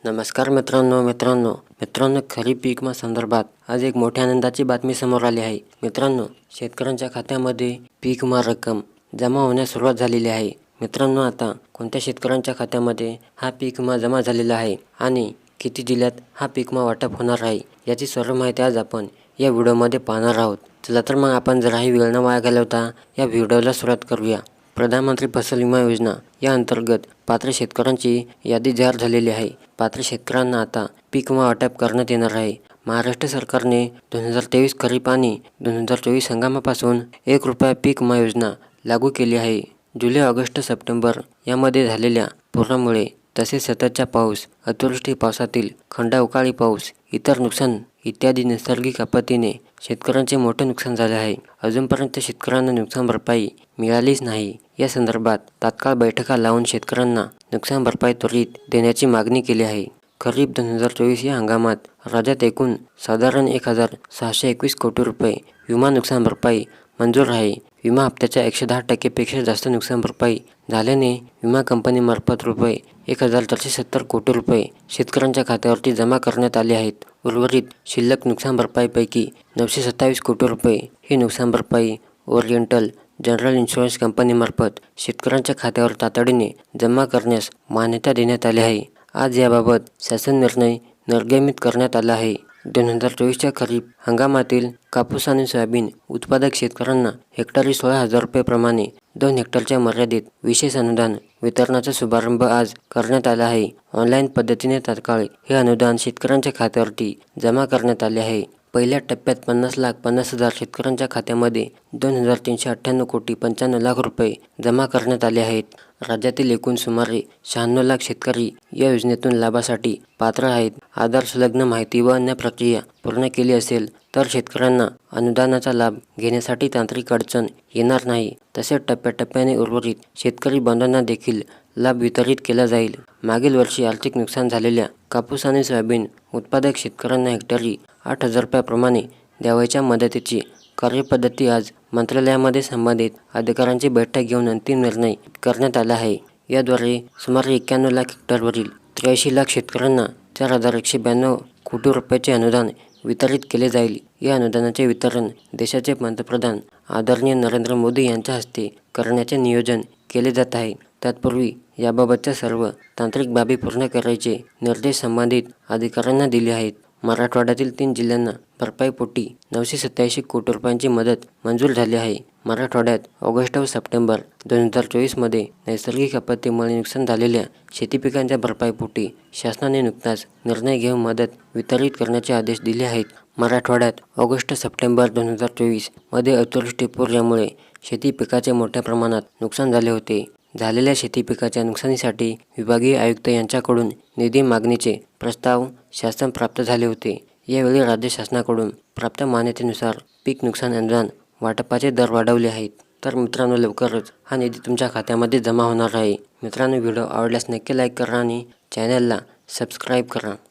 नमस्कार मित्रांनो खरीप पीक विमा संदर्भात आज एक मोठ्या आनंदाची बातमी समोर आली आहे। मित्रांनो, शेतकऱ्यांच्या खात्यामध्ये पीक विमा रक्कम जमा होण्यास सुरुवात झालेली आहे। मित्रांनो, आता कोणत्या शेतकऱ्यांच्या खात्यामध्ये हा पीक विमा जमा झालेला आहे आणि किती जिल्ह्यात हा पीक विमा वाटप होणार आहे याची सर्व माहिती आज आपण या व्हिडिओमध्ये पाहणार आहोत। चला तर मग आपण जराही वेळ न वाया घालवता या व्हिडिओला सुरुवात करूया। प्रधानमंत्री फसल विमा योजना या अंतर्गत पात्र शेतकऱ्यांची यादी जाहीर झालेली आहे। पात्र शेतकऱ्यांना आता पीक विमा वाटप करण्यात येणार आहे। महाराष्ट्र सरकारने 2023 खरीप आणि 2024 हंगामापासून ₹1 पीक विमा योजना लागू केली आहे। जुलै, ऑगस्ट, सप्टेंबर यामध्ये झालेल्या पुरामुळे तसेच सततच्या पाऊस, अतिवृष्टी, पावसातील खंडावकाळी पाऊस, इतर नुकसान इत्यादी नैसर्गिक आपत्तीने शेतकऱ्यांचे मोठे नुकसान झाले आहे। अजूनपर्यंत शेतकऱ्यांना नुकसान भरपाई मिळालीच नाही। या संदर्भात तात्काळ बैठका लावून शेतकऱ्यांना नुकसान भरपाई त्वरित देण्याची मागणी केली आहे। खरीप 2024 या हंगामात राज्यात एकूण साधारण 1,621 कोटी रुपये विमा नुकसान भरपाई मंजूर आहे। विमा हप्त्याच्या 110% पेक्षा जास्त नुकसान भरपाई झाल्याने विमा कंपनीमार्फत रुपये 1,470 कोटी रुपये शेतकऱ्यांच्या खात्यावरती जमा करण्यात आले आहेत। उर्वरित शिल्लक नुकसान भरपाईपैकी 927 कोटी रुपये ही नुकसान भरपाई ओरिएंटल जनरल इन्शुरन्स कंपनीमार्फत शेतकऱ्यांच्या खात्यावर तातडीने जमा करण्यास मान्यता देण्यात आली आहे। आज याबाबत शासन निर्णय निर्गमित करण्यात आला आहे। 2024च्या खरीप हंगामातील कापूस आणि सोयाबीन उत्पादक शेतकऱ्यांना हेक्टरी 16,000 रुपये प्रमाणे 2 हेक्टरच्या मर्यादित विशेष अनुदान वितरणाचा शुभारंभ आज करण्यात आला आहे। ऑनलाईन पद्धतीने तात्काळ हे अनुदान शेतकऱ्यांच्या खात्यावरती जमा करण्यात आले आहे। पहिल्या टप्प्यात 50,50,000 शेतकऱ्यांच्या खात्यामध्ये 2,398 कोटी 95 लाख रुपये जमा करण्यात आले आहेत। राज्यातील एकूण सुमारे 96 लाख शेतकरी या योजनेतून लाभासाठी पात्र आहेत। आधार संलग्न माहिती व अन्य प्रक्रिया पूर्ण केली असेल तर शेतकऱ्यांना अनुदानाचा लाभ घेण्यासाठी तांत्रिक अडचण येणार नाही। तसेच टप्प्याटप्प्याने उर्वरित शेतकरी बांधवांना देखील लाभ वितरित केला जाईल। मागील वर्षी आर्थिक नुकसान झालेल्या कापूस आणि सोयाबीन उत्पादक शेतकऱ्यांना हेक्टरी 8,000 रुपयाप्रमाणे द्यावयाच्या मदतीची कार्यपद्धती आज मंत्रालयामध्ये संबंधित अधिकाऱ्यांची बैठक घेऊन अंतिम निर्णय करण्यात आला आहे। याद्वारे सुमारे 91 लाख हेक्टरवरील 83 लाख शेतकऱ्यांना 4,192 कोटी रुपयाचे अनुदान वितरित केले जाईल। या अनुदानाचे वितरण देशाचे पंतप्रधान आदरणीय नरेंद्र मोदी यांच्या हस्ते करण्याचे नियोजन केले जात आहे। तत्पूर्वी याबाबतच्या सर्व तांत्रिक बाबी पूर्ण करायचे निर्देश संबंधित अधिकाऱ्यांना दिले आहेत। मराठवाड्यातील 3 जिल्ह्यांना भरपाईपोटी 987 कोटी रुपयांची मदत मंजूर झाली आहे। मराठवाड्यात ऑगस्ट व सप्टेंबर 2024 मध्ये नैसर्गिक आपत्तीमुळे नुकसान झालेल्या शेती पिकांच्या भरपाईपोटी शासनाने नुकताच निर्णय घेऊन मदत वितरित करण्याचे आदेश दिले आहेत। मराठवाड्यात ऑगस्ट सप्टेंबर 2024 मध्ये अतिवृष्टी पूर यामुळे शेती पिकाचे मोठ्या प्रमाणात नुकसान झाले होते। झालेल्या शेती पिकाच्या नुकसानीसाठी विभागीय आयुक्त यांच्याकडून निधी मागणीचे प्रस्ताव शासन प्राप्त झाले होते। यावेळी राज्य शासनाकडून प्राप्त मान्यतेनुसार पीक नुकसान अनुदान वाटपाचे दर वाढवले आहेत। तर मित्रांनो, लवकरच हा निधी तुमच्या खात्यामध्ये जमा होणार आहे। मित्रांनो, व्हिडिओ आवडल्यास नक्की लाईक करा आणि चॅनलला सबस्क्राईब करा।